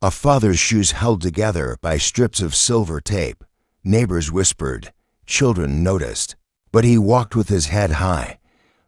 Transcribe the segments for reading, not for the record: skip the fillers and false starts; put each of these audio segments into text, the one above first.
A father's shoes held together by strips of silver tape. Neighbors whispered. Children noticed. But he walked with his head high.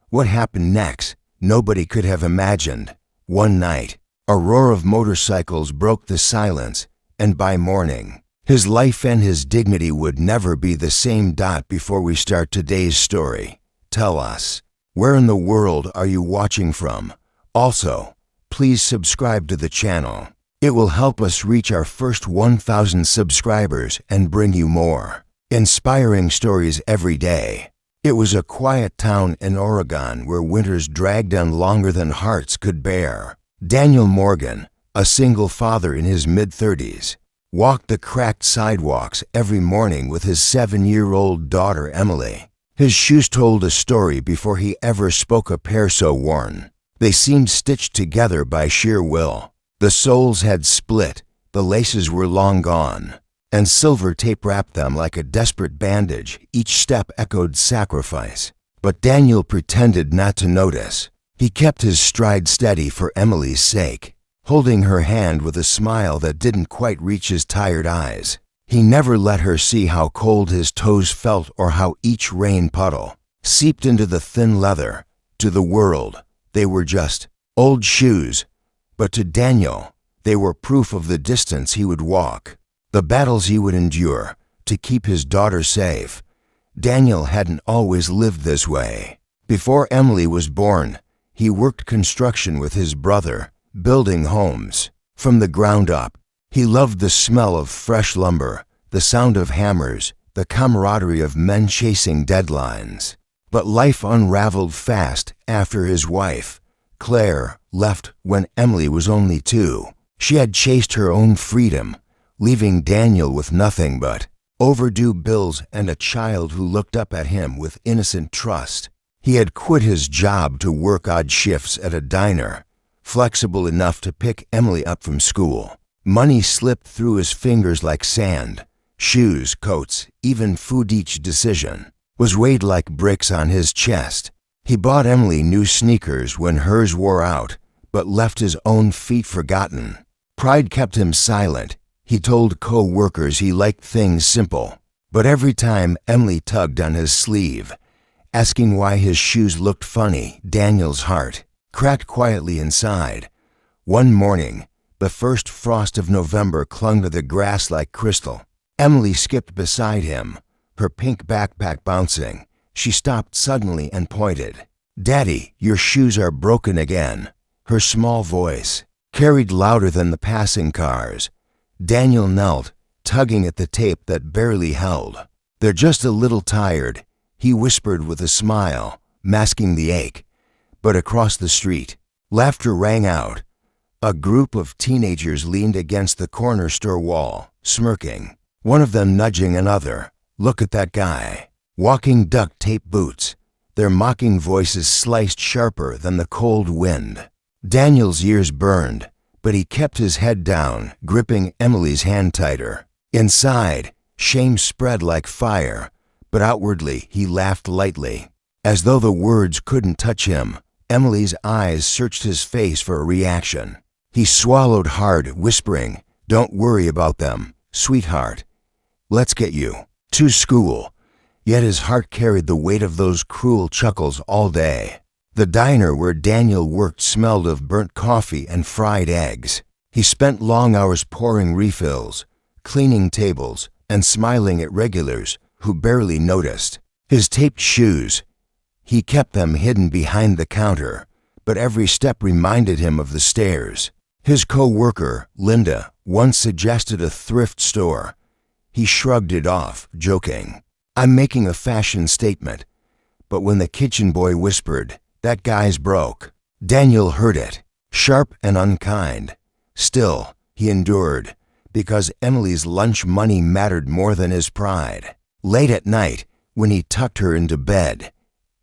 What happened next, nobody could have imagined. One night, a roar of motorcycles broke the silence, and by morning, his life and his dignity would never be the same. Before we start today's story, tell us, where in the world are you watching from? Also, please subscribe to the channel. It will help us reach our first 1,000 subscribers and bring you more inspiring stories every day. It was a quiet town in Oregon where winters dragged on longer than hearts could bear. Daniel Morgan, a single father in his mid-30s, walked the cracked sidewalks every morning with his 7-year-old daughter Emily. His shoes told a story before he ever spoke, a pair so worn. They seemed stitched together by sheer will. The soles had split, the laces were long gone, and silver tape wrapped them like a desperate bandage. Each step echoed sacrifice. But Daniel pretended not to notice. He kept his stride steady for Emily's sake, holding her hand with a smile that didn't quite reach his tired eyes. He never let her see how cold his toes felt or how each rain puddle seeped into the thin leather. To the world, they were just old shoes, but to Daniel, they were proof of the distance he would walk, the battles he would endure to keep his daughter safe. Daniel hadn't always lived this way. Before Emily was born, he worked construction with his brother, building homes from the ground up. He loved the smell of fresh lumber, the sound of hammers, the camaraderie of men chasing deadlines. But life unraveled fast after his wife, Claire, left when Emily was only 2. She had chased her own freedom, leaving Daniel with nothing but overdue bills and a child who looked up at him with innocent trust. He had quit his job to work odd shifts at a diner, flexible enough to pick Emily up from school. Money slipped through his fingers like sand. Shoes, coats, even food. Each decision was weighed like bricks on his chest. He bought Emily new sneakers when hers wore out, but left his own feet forgotten. Pride kept him silent. He told co-workers he liked things simple. But every time Emily tugged on his sleeve, asking why his shoes looked funny, Daniel's heart cracked quietly inside. One morning, the first frost of November clung to the grass like crystal. Emily skipped beside him, her pink backpack bouncing. She stopped suddenly and pointed. "Daddy, your shoes are broken again." Her small voice carried louder than the passing cars. Daniel knelt, tugging at the tape that barely held. "They're just a little tired," he whispered with a smile, masking the ache. But across the street, laughter rang out. A group of teenagers leaned against the corner store wall, smirking, one of them nudging another. "Look at that guy, walking duct tape boots." Their mocking voices sliced sharper than the cold wind. Daniel's ears burned, but he kept his head down, gripping Emily's hand tighter. Inside, shame spread like fire, but outwardly he laughed lightly. As though the words couldn't touch him, Emily's eyes searched his face for a reaction. He swallowed hard, whispering, "Don't worry about them, sweetheart. Let's get you to school." Yet his heart carried the weight of those cruel chuckles all day. The diner where Daniel worked smelled of burnt coffee and fried eggs. He spent long hours pouring refills, cleaning tables, and smiling at regulars who barely noticed. His taped shoes, he kept them hidden behind the counter, but every step reminded him of the stairs. His co-worker, Linda, once suggested a thrift store. He shrugged it off, joking, "I'm making a fashion statement." But when the kitchen boy whispered, "That guy's broke," Daniel heard it, sharp and unkind. Still, he endured, because Emily's lunch money mattered more than his pride. Late at night, when he tucked her into bed,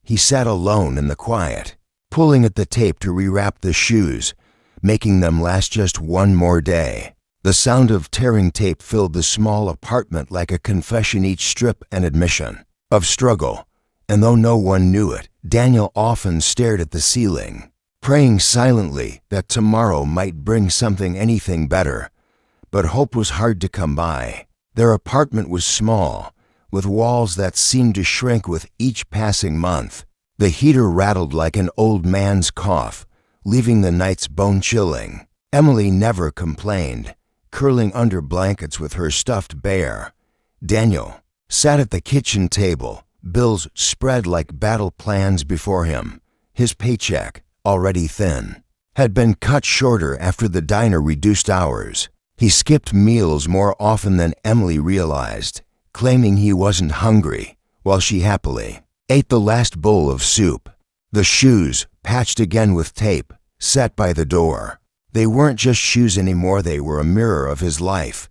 he sat alone in the quiet, pulling at the tape to rewrap the shoes, making them last just one more day. The sound of tearing tape filled the small apartment like a confession, each strip an admission of struggle. And though no one knew it, Daniel often stared at the ceiling, praying silently that tomorrow might bring something, anything better. but hope was hard to come by. Their apartment was small, with walls that seemed to shrink with each passing month. The heater rattled like an old man's cough, leaving the nights bone-chilling. Emily never complained, curling under blankets with her stuffed bear. Daniel sat at the kitchen table, bills spread like battle plans before him. His paycheck, already thin, had been cut shorter after the diner reduced hours. He skipped meals more often than Emily realized, claiming he wasn't hungry, while she happily ate the last bowl of soup. The shoes, patched again with tape, sat by the door. They weren't just shoes anymore, they were a mirror of his life,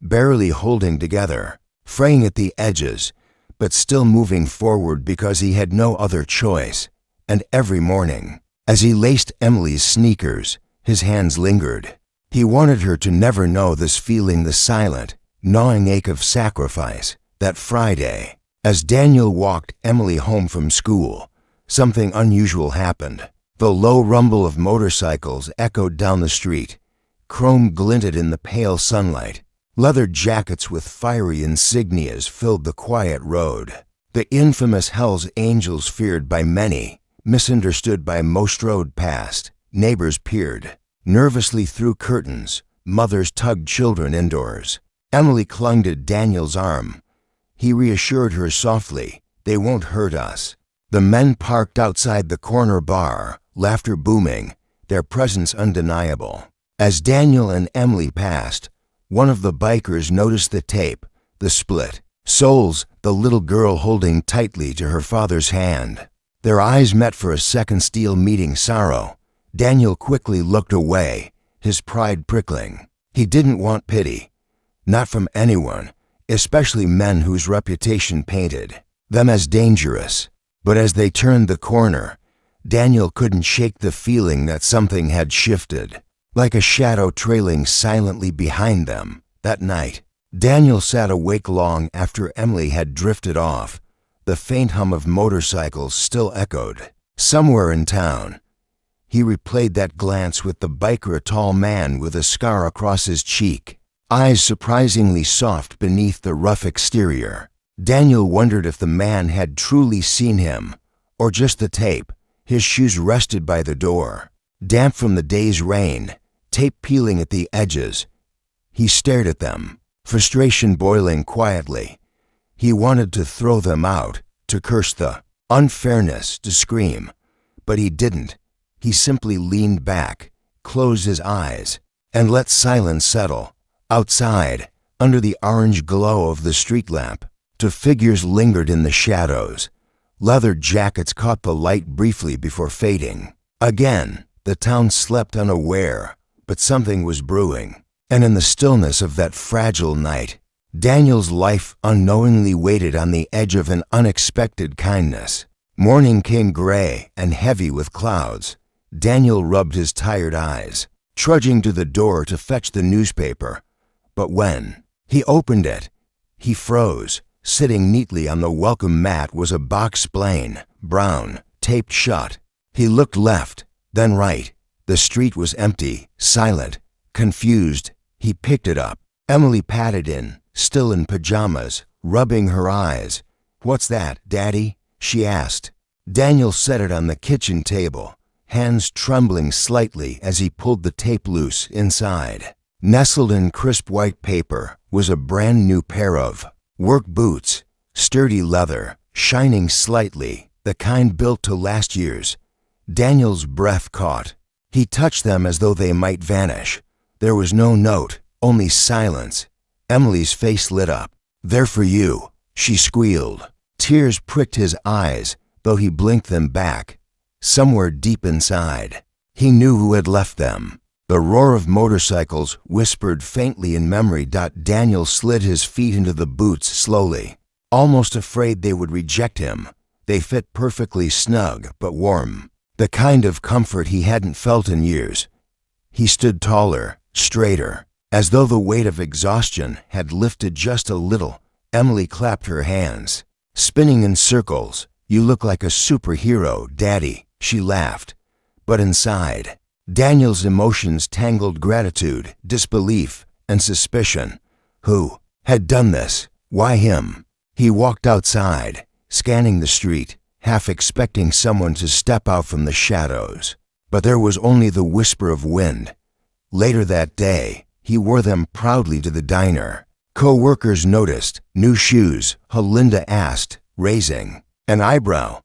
barely holding together, fraying at the edges, but still moving forward because he had no other choice. And every morning, as he laced Emily's sneakers, his hands lingered. He wanted her to never know this feeling, the silent, gnawing ache of sacrifice. That Friday, as Daniel walked Emily home from school, something unusual happened. The low rumble of motorcycles echoed down the street. Chrome glinted in the pale sunlight. Leather jackets with fiery insignias filled the quiet road. The infamous Hells Angels, feared by many, misunderstood by most, rode past. Neighbors peered nervously through curtains. Mothers tugged children indoors. Emily clung to Daniel's arm. He reassured her softly, "They won't hurt us." The men parked outside the corner bar, laughter booming, their presence undeniable. As Daniel and Emily passed, one of the bikers noticed the tape, the split soles, the little girl holding tightly to her father's hand. Their eyes met for a second, steel meeting sorrow. Daniel quickly looked away, his pride prickling. He didn't want pity, not from anyone, especially men whose reputation painted them as dangerous. But as they turned the corner, Daniel couldn't shake the feeling that something had shifted, like a shadow trailing silently behind them. That night, Daniel sat awake long after Emily had drifted off. The faint hum of motorcycles still echoed. Somewhere in town, he replayed that glance with the biker, a tall man with a scar across his cheek, eyes surprisingly soft beneath the rough exterior. Daniel wondered if the man had truly seen him, or just the tape. His shoes rested by the door, damp from the day's rain, tape peeling at the edges. He stared at them, frustration boiling quietly. He wanted to throw them out, to curse the unfairness, to scream, but he didn't. He simply leaned back, closed his eyes, and let silence settle. Outside, under the orange glow of the street lamp, two figures lingered in the shadows. Leather jackets caught the light briefly before fading. Again, the town slept unaware, but something was brewing. And in the stillness of that fragile night, Daniel's life unknowingly waited on the edge of an unexpected kindness. Morning came gray and heavy with clouds. Daniel rubbed his tired eyes, trudging to the door to fetch the newspaper. But when he opened it, he froze. Sitting neatly on the welcome mat was a box plane, brown, taped shut. He looked left, then right. The street was empty, silent, confused. He picked it up. Emily patted in, still in pajamas, rubbing her eyes. "What's that, Daddy?" she asked. Daniel set it on the kitchen table, hands trembling slightly as he pulled the tape loose. Inside, nestled in crisp white paper, was a brand new pair of work boots, sturdy leather, shining slightly, the kind built to last years. Daniel's breath caught. He touched them as though they might vanish. There was no note, only silence. Emily's face lit up. "They're for you," she squealed. Tears pricked his eyes, though he blinked them back. Somewhere deep inside, he knew who had left them. The roar of motorcycles whispered faintly in memory. Daniel slid his feet into the boots slowly, almost afraid they would reject him. They fit perfectly, snug but warm, the kind of comfort he hadn't felt in years. He stood taller, straighter, as though the weight of exhaustion had lifted just a little. Emily clapped her hands, spinning in circles. "You look like a superhero, Daddy," she laughed. But inside, Daniel's emotions tangled: gratitude, disbelief, and suspicion. Who had done this? Why him? He walked outside, scanning the street, half expecting someone to step out from the shadows. But there was only the whisper of wind. Later that day, he wore them proudly to the diner. Co-workers noticed. New shoes, Helinda asked, raising an eyebrow.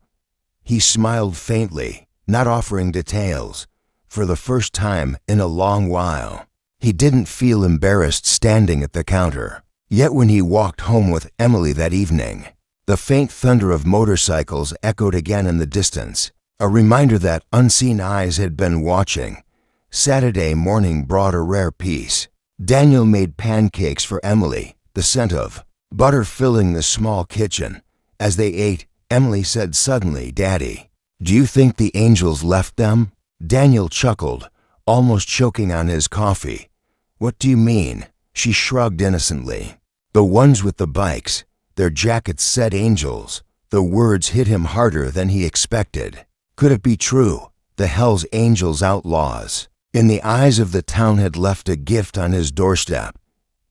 He smiled faintly, not offering details. For the first time in a long while, he didn't feel embarrassed standing at the counter. Yet when he walked home with Emily that evening, the faint thunder of motorcycles echoed again in the distance, a reminder that unseen eyes had been watching. Saturday morning brought a rare peace. Daniel made pancakes for Emily, the scent of butter filling the small kitchen. As they ate, Emily said suddenly, "Daddy, do you think the angels left them?" Daniel chuckled, almost choking on his coffee. "What do you mean?" She shrugged innocently. "The ones with the bikes. Their jackets said angels." The words hit him harder than he expected. Could it be true? The Hells Angels outlaws in the eyes of the town had left a gift on his doorstep.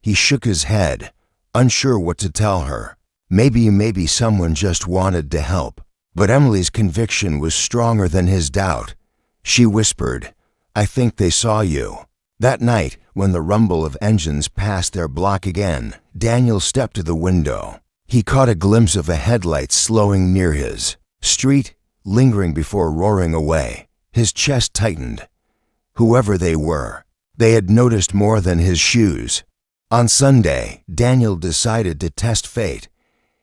He shook his head, unsure what to tell her. Maybe someone just wanted to help. But Emily's conviction was stronger than his doubt. She whispered, "I think they saw you." That night, when the rumble of engines passed their block again, Daniel stepped to the window. He caught a glimpse of a headlight slowing near his street, lingering before roaring away. His chest tightened. Whoever they were, they had noticed more than his shoes. On Sunday, Daniel decided to test fate.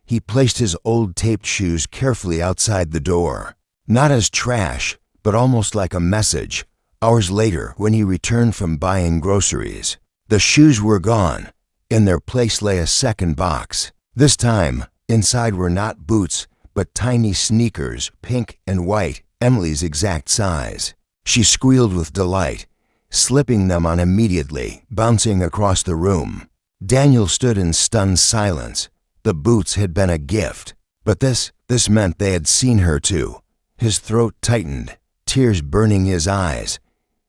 He placed his old taped shoes carefully outside the door, not as trash, but almost like a message. Hours later, when he returned from buying groceries, the shoes were gone. In their place lay a second box. This time, inside were not boots, but tiny sneakers, pink and white, Emily's exact size. She squealed with delight, slipping them on immediately, bouncing across the room. Daniel stood in stunned silence. The boots had been a gift, but this meant they had seen her too. His throat tightened, tears burning his eyes.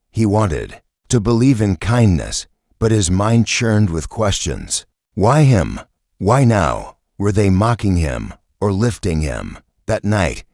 He wanted to believe in kindness, but his mind churned with questions. Why him? Why now? Were they mocking him or lifting him? That night,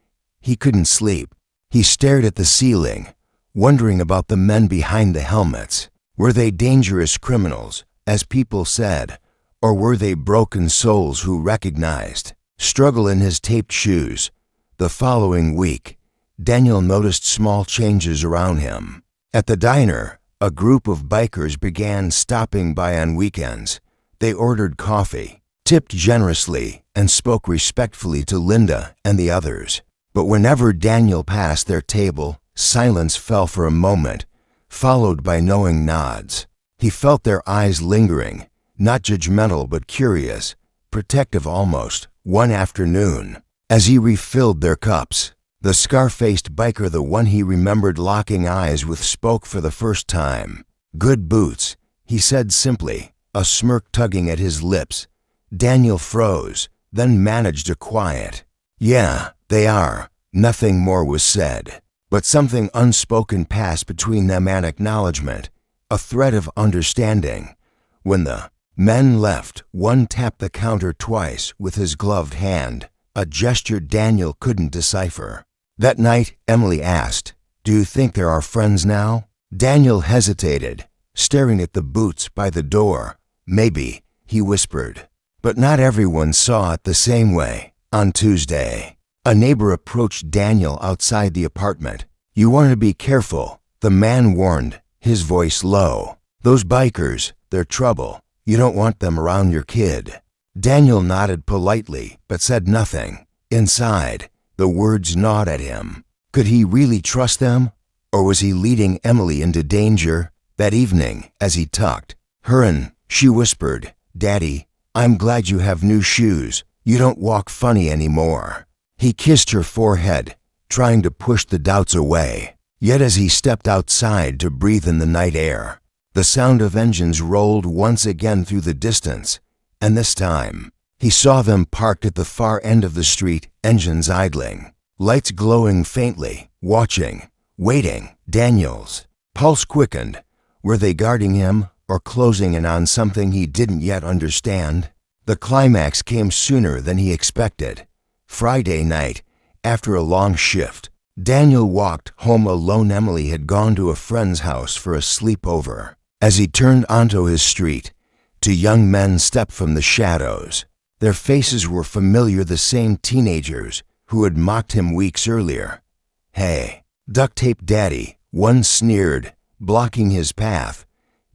he couldn't sleep. He stared at the ceiling, wondering about the men behind the helmets. Were they dangerous criminals, as people said, or were they broken souls who recognized struggle in his taped shoes? The following week, Daniel noticed small changes around him. At the diner, a group of bikers began stopping by on weekends. They ordered coffee, tipped generously, and spoke respectfully to Linda and the others. But whenever Daniel passed their table, silence fell for a moment, followed by knowing nods. He felt their eyes lingering, not judgmental but curious, protective almost. One afternoon, as he refilled their cups, the scar-faced biker, the one he remembered locking eyes with, spoke for the first time. "Good boots," he said simply, a smirk tugging at his lips. Daniel froze, then managed a quiet, "Yeah, they are." Nothing more was said, but something unspoken passed between them, an acknowledgement, a thread of understanding. When the men left, one tapped the counter twice with his gloved hand, a gesture Daniel couldn't decipher. That night, Emily asked, "Do you think there are friends now?" Daniel hesitated, staring at the boots by the door. "Maybe," he whispered. But not everyone saw it the same way. On Tuesday, a neighbor approached Daniel outside the apartment. "You want to be careful," the man warned, his voice low. "Those bikers, they're trouble. You don't want them around your kid." Daniel nodded politely, but said nothing. Inside, the words gnawed at him. Could he really trust them? Or was he leading Emily into danger? That evening, as he tucked her in, she whispered, "Daddy, I'm glad you have new shoes. You don't walk funny anymore." He kissed her forehead, trying to push the doubts away. Yet as he stepped outside to breathe in the night air, the sound of engines rolled once again through the distance, and this time, he saw them parked at the far end of the street, engines idling, lights glowing faintly, watching, waiting. Daniel's pulse quickened. Were they guarding him, or closing in on something he didn't yet understand. The climax came sooner than he expected. Friday night, after a long shift, Daniel walked home alone. Emily had gone to a friend's house for a sleepover. As he turned onto his street, two young men stepped from the shadows. Their faces were familiar, the same teenagers who had mocked him weeks earlier. "Hey, duct tape daddy," one sneered, blocking his path.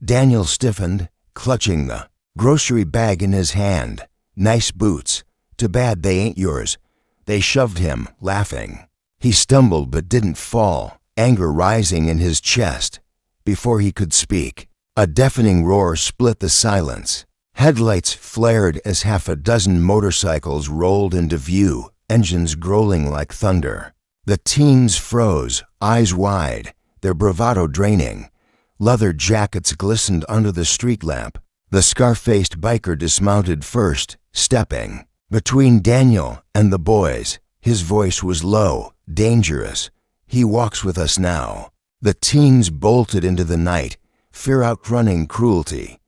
Daniel stiffened, clutching the grocery bag in his hand. "Nice boots. Too bad they ain't yours." They shoved him, laughing. He stumbled but didn't fall, anger rising in his chest. Before he could speak, a deafening roar split the silence. Headlights flared as half a dozen motorcycles rolled into view, engines growling like thunder. The teens froze, eyes wide, their bravado draining. Leather jackets glistened under the street lamp. The scar-faced biker dismounted first, stepping between Daniel and the boys. His voice was low, dangerous. "He walks with us now." The teens bolted into the night, fear outrunning cruelty.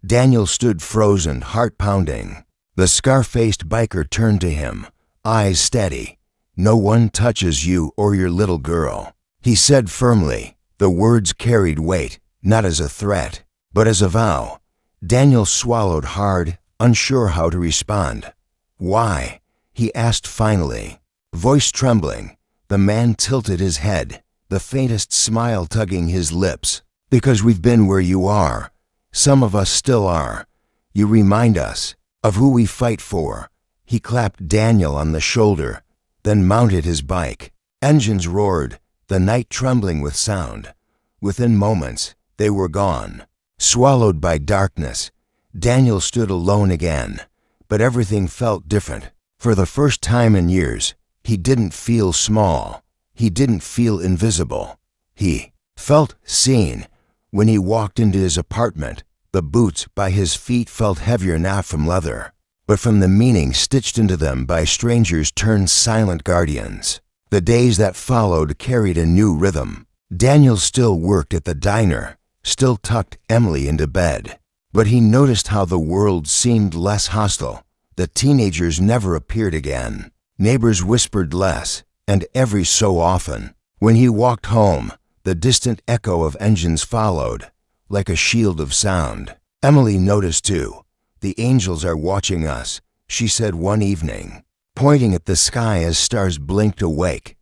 Daniel stood frozen, heart pounding. The scar-faced biker turned to him, eyes steady. "No one touches you or your little girl," he said firmly. The words carried weight, not as a threat, but as a vow. Daniel swallowed hard, unsure how to respond. "Why?" he asked finally, voice trembling. The man tilted his head, the faintest smile tugging his lips. "Because we've been where you are. Some of us still are. You remind us of who we fight for." He clapped Daniel on the shoulder, then mounted his bike. Engines roared, the night trembling with sound. Within moments, they were gone, swallowed by darkness. Daniel stood alone again, but everything felt different. For the first time in years, he didn't feel small. He didn't feel invisible. He felt seen. When he walked into his apartment, the boots by his feet felt heavier, not from leather, but from the meaning stitched into them by strangers turned silent guardians. The days that followed carried a new rhythm. Daniel still worked at the diner, still tucked Emily into bed, but he noticed how the world seemed less hostile. The teenagers never appeared again. Neighbors whispered less, and every so often, when he walked home, the distant echo of engines followed, like a shield of sound. Emily noticed too. "The angels are watching us," she said one evening, pointing at the sky as stars blinked awake.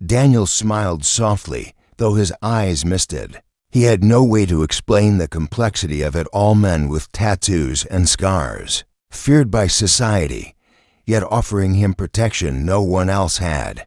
Daniel smiled softly, though his eyes misted. He had no way to explain the complexity of it all. Men with tattoos and scars, feared by society, yet offering him protection no one else had.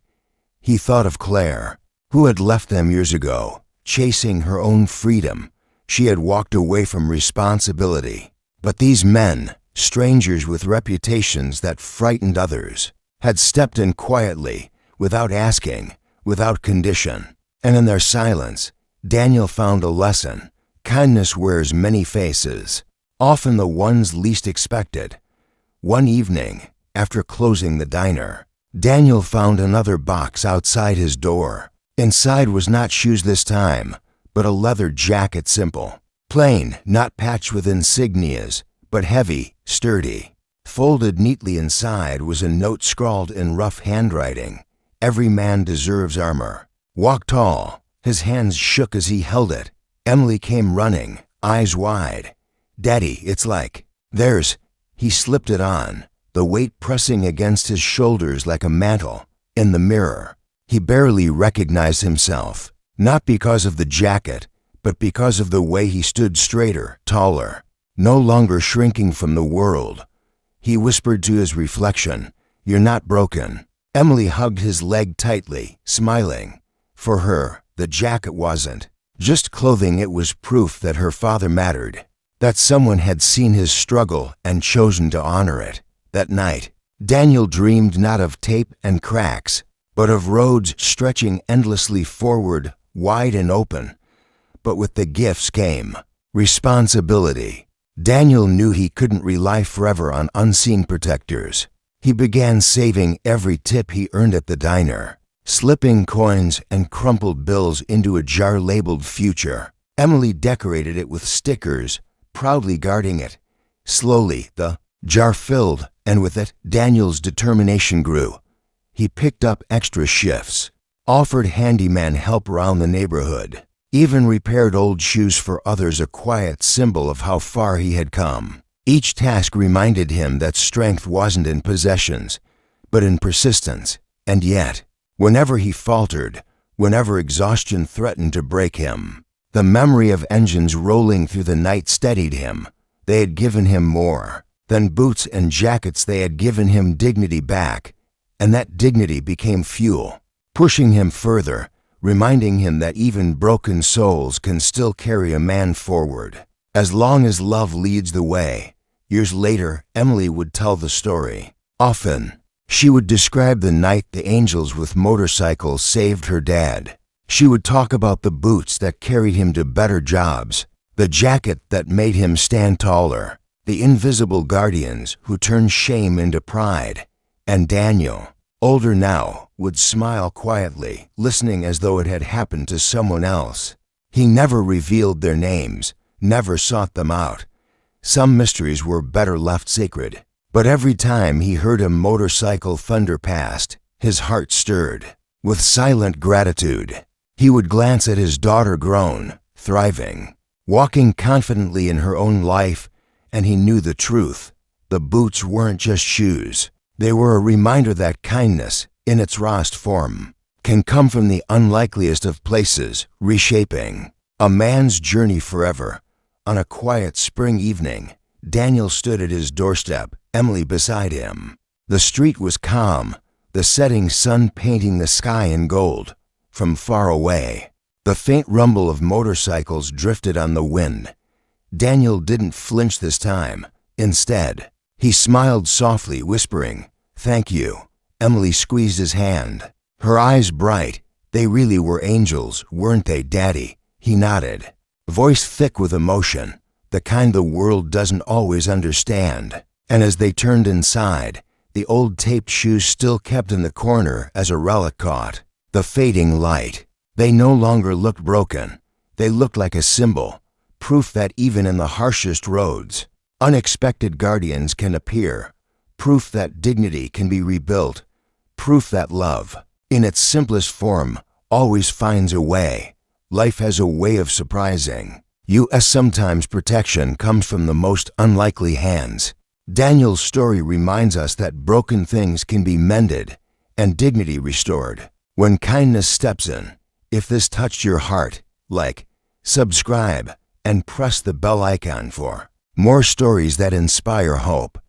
He thought of Claire, who had left them years ago, chasing her own freedom. She had walked away from responsibility. But these men, strangers with reputations that frightened others, had stepped in quietly, without asking, without condition. And in their silence, Daniel found a lesson. Kindness wears many faces, often the ones least expected. One evening, after closing the diner, Daniel found another box outside his door. Inside was not shoes this time, but a leather jacket, simple, plain, not patched with insignias, but heavy, sturdy. Folded neatly inside was a note scrawled in rough handwriting. "Every man deserves armor. Walk tall." His hands shook as he held it. Emily came running, eyes wide. "Daddy, it's like there's..." He slipped it on, the weight pressing against his shoulders like a mantle. In the mirror, he barely recognized himself, not because of the jacket, but because of the way he stood straighter, taller, no longer shrinking from the world. He whispered to his reflection, "You're not broken." Emily hugged his leg tightly, smiling. For her, the jacket wasn't just clothing, it was proof that her father mattered, that someone had seen his struggle and chosen to honor it. That night, Daniel dreamed not of tape and cracks, but of roads stretching endlessly forward, wide and open. But with the gifts came responsibility. Daniel knew he couldn't rely forever on unseen protectors. He began saving every tip he earned at the diner, slipping coins and crumpled bills into a jar labeled future. Emily decorated it with stickers, proudly guarding it. Slowly, the jar filled, and with it, Daniel's determination grew. He picked up extra shifts, offered handyman help around the neighborhood, even repaired old shoes for others, a quiet symbol of how far he had come. Each task reminded him that strength wasn't in possessions, but in persistence. And yet, whenever he faltered, whenever exhaustion threatened to break him, the memory of engines rolling through the night steadied him. They had given him more than boots and jackets. They had given him dignity back, and that dignity became fuel, pushing him further, reminding him that even broken souls can still carry a man forward, as long as love leads the way. Years later, Emily would tell the story. Often, she would describe the night the angels with motorcycles saved her dad. She would talk about the boots that carried him to better jobs, the jacket that made him stand taller, the invisible guardians who turned shame into pride. And Daniel, older now, would smile quietly, listening as though it had happened to someone else. He never revealed their names, never sought them out. Some mysteries were better left sacred. But every time he heard a motorcycle thunder past, his heart stirred. With silent gratitude, he would glance at his daughter, grown, thriving, walking confidently in her own life, and he knew the truth. The boots weren't just shoes. They were a reminder that kindness, in its rawest form, can come from the unlikeliest of places, reshaping a man's journey forever. On a quiet spring evening, Daniel stood at his doorstep, Emily beside him. The street was calm, the setting sun painting the sky in gold. From far away, the faint rumble of motorcycles drifted on the wind. Daniel didn't flinch this time. Instead, he smiled softly, whispering, "Thank you." Emily squeezed his hand, her eyes bright. "They really were angels, weren't they, Daddy?" He nodded, voice thick with emotion, the kind the world doesn't always understand. And as they turned inside, the old taped shoes still kept in the corner as a relic caught the fading light. They no longer looked broken. They looked like a symbol, proof that even in the harshest roads, unexpected guardians can appear, proof that dignity can be rebuilt, proof that love, in its simplest form, always finds a way. Life has a way of surprising you, as sometimes protection comes from the most unlikely hands. Daniel's story reminds us that broken things can be mended and dignity restored when kindness steps in. If this touched your heart, like, subscribe, and press the bell icon for more stories that inspire hope.